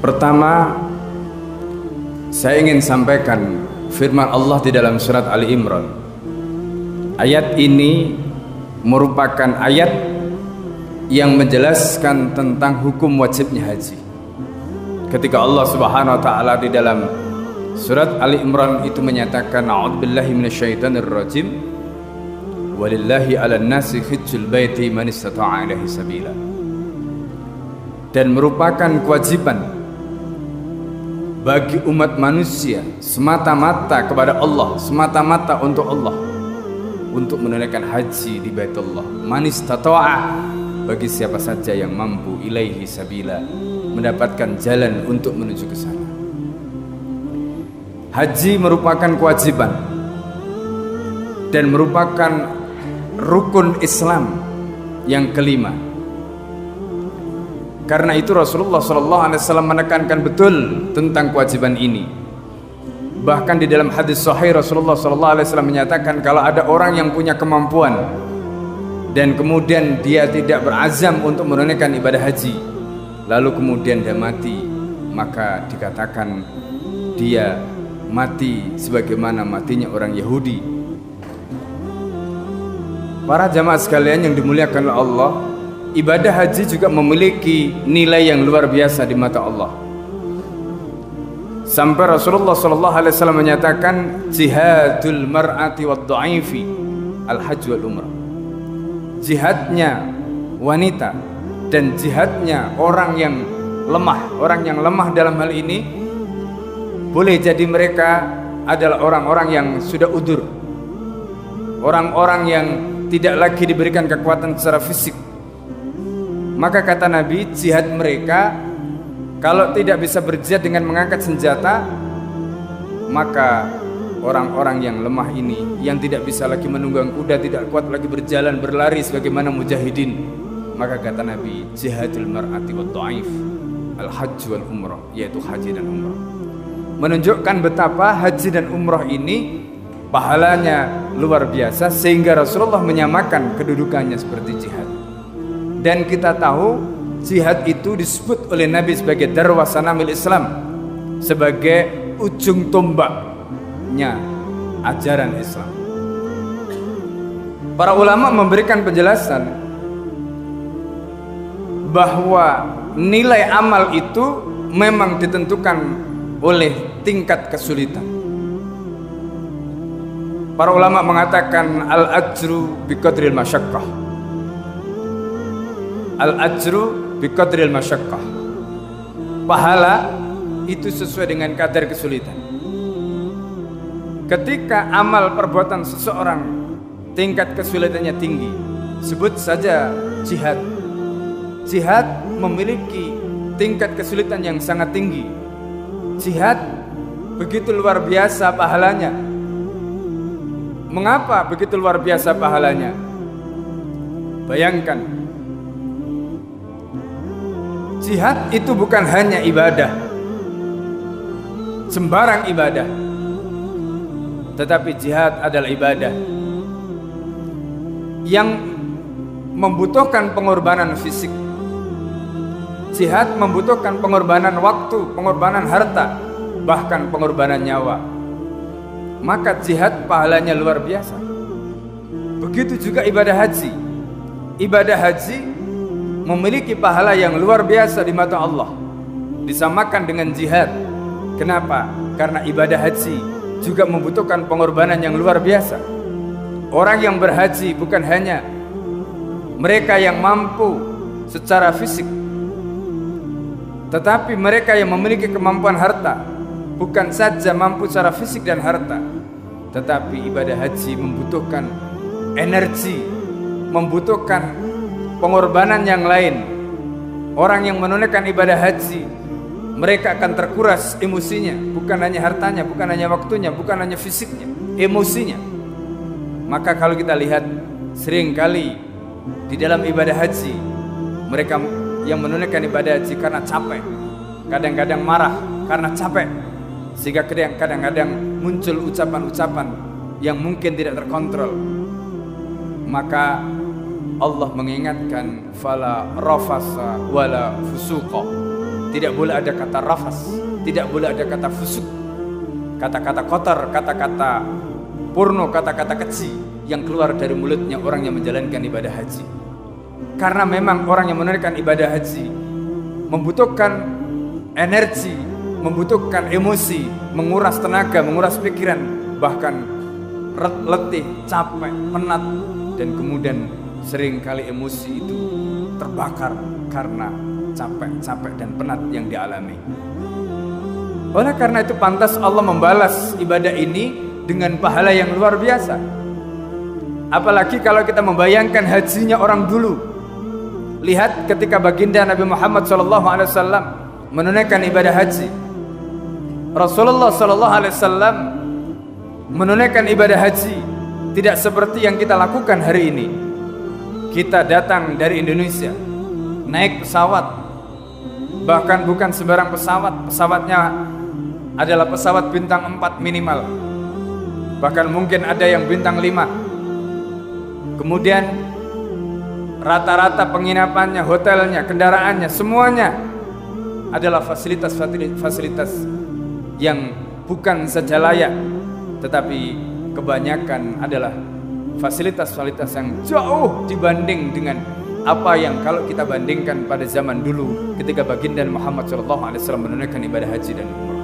Pertama, saya ingin sampaikan firman Allah di dalam surat Ali Imran. Ayat ini merupakan ayat yang menjelaskan tentang hukum wajibnya haji. Ketika Allah Subhanahu wa taala di dalam surat Ali Imran itu menyatakan, a'udzubillahi minasyaitonir rajim, walillahi 'alan nasi hajjul baiti man istata'a ilaihi sabila. Dan merupakan kewajiban bagi umat manusia semata-mata kepada Allah, semata-mata untuk Allah, untuk menunaikan haji di Baitullah. Man istata'a, bagi siapa saja yang mampu, ilaihi sabila, mendapatkan jalan untuk menuju ke sana. Haji merupakan kewajiban dan merupakan rukun Islam yang kelima. Karena itu Rasulullah SAW menekankan betul tentang kewajiban ini. Bahkan di dalam hadis sahih Rasulullah SAW menyatakan, kalau ada orang yang punya kemampuan dan kemudian dia tidak berazam untuk menunaikan ibadah haji, lalu kemudian dia mati, maka dikatakan dia mati sebagaimana matinya orang Yahudi. Para jamaah sekalian yang dimuliakan oleh Allah, ibadah haji juga memiliki nilai yang luar biasa di mata Allah. Sampai Rasulullah SAW menyatakan, jihadul mar'ati wad dha'ifi al-hajj wal umrah. Jihadnya wanita dan jihadnya orang yang lemah. Orang yang lemah dalam hal ini boleh jadi mereka adalah orang-orang yang sudah udur, orang-orang yang tidak lagi diberikan kekuatan secara fisik. Maka kata Nabi, jihad mereka kalau tidak bisa berjihad dengan mengangkat senjata, maka orang-orang yang lemah ini, yang tidak bisa lagi menunggang kuda, tidak kuat lagi berjalan, berlari sebagaimana mujahidin, maka kata Nabi, jihadul mar'ati wad dha'if al-hajj wal umrah, yaitu haji dan umrah. Menunjukkan betapa haji dan umrah ini pahalanya luar biasa, sehingga Rasulullah menyamakan kedudukannya seperti jihad. Dan kita tahu jihad itu disebut oleh Nabi sebagai darwah sanamil Islam, sebagai ujung tombaknya ajaran Islam. Para ulama memberikan penjelasan bahwa nilai amal itu memang ditentukan oleh tingkat kesulitan. Para ulama mengatakan al-ajru biqadril masyaqqah. Al-ajru biqadril masyaqqah. Pahala itu sesuai dengan kadar kesulitan. Ketika amal perbuatan seseorang tingkat kesulitannya tinggi, sebut saja jihad. Jihad memiliki tingkat kesulitan yang sangat tinggi. Jihad begitu luar biasa pahalanya. Mengapa begitu luar biasa pahalanya? Bayangkan, jihad itu bukan hanya ibadah, sembarang ibadah, tetapi jihad adalah ibadah yang membutuhkan pengorbanan fisik. Jihad membutuhkan pengorbanan waktu, pengorbanan harta, bahkan pengorbanan nyawa. Maka jihad pahalanya luar biasa. Begitu juga ibadah haji. Ibadah haji memiliki pahala yang luar biasa di mata Allah, disamakan dengan jihad. Kenapa? Karena ibadah haji juga membutuhkan pengorbanan yang luar biasa. Orang yang berhaji bukan hanya mereka yang mampu secara fisik, tetapi mereka yang memiliki kemampuan harta. Bukan saja mampu secara fisik dan harta, tetapi ibadah haji membutuhkan energi, membutuhkan pengorbanan yang lain. Orang yang menunaikan ibadah haji, mereka akan terkuras emosinya, bukan hanya hartanya, bukan hanya waktunya, bukan hanya fisiknya, emosinya. Maka kalau kita lihat seringkali di dalam ibadah haji, mereka yang menunaikan ibadah haji karena capek, kadang-kadang marah karena capek, sehingga kadang-kadang muncul ucapan-ucapan yang mungkin tidak terkontrol. Maka Allah mengingatkan, fala rafasa wala fusuqa, tidak boleh ada kata rafas, tidak boleh ada kata fusuk, kata-kata kotor, kata-kata porno, kata-kata keji yang keluar dari mulutnya orang yang menjalankan ibadah haji. Karena memang orang yang menunaikan ibadah haji membutuhkan energi, membutuhkan emosi, menguras tenaga, menguras pikiran, bahkan letih, capek, penat, dan kemudian seringkali emosi itu terbakar karena capek dan penat yang dialami. Oleh karena itu pantas Allah membalas ibadah ini dengan pahala yang luar biasa. Apalagi kalau kita membayangkan hajinya orang dulu. Lihat ketika baginda Nabi Muhammad SAW menunaikan ibadah haji. Rasulullah SAW menunaikan ibadah haji tidak seperti yang kita lakukan hari ini. Kita datang dari Indonesia, naik pesawat, bahkan bukan sembarang pesawat, pesawatnya adalah pesawat bintang 4 minimal, bahkan mungkin ada yang bintang 5. Kemudian rata-rata penginapannya, hotelnya, kendaraannya, semuanya adalah fasilitas yang bukan saja layak, tetapi kebanyakan adalah fasilitas-fasilitas yang jauh dibanding dengan apa yang kalau kita bandingkan pada zaman dulu ketika baginda Muhammad SAW menunaikan ibadah haji dan umrah.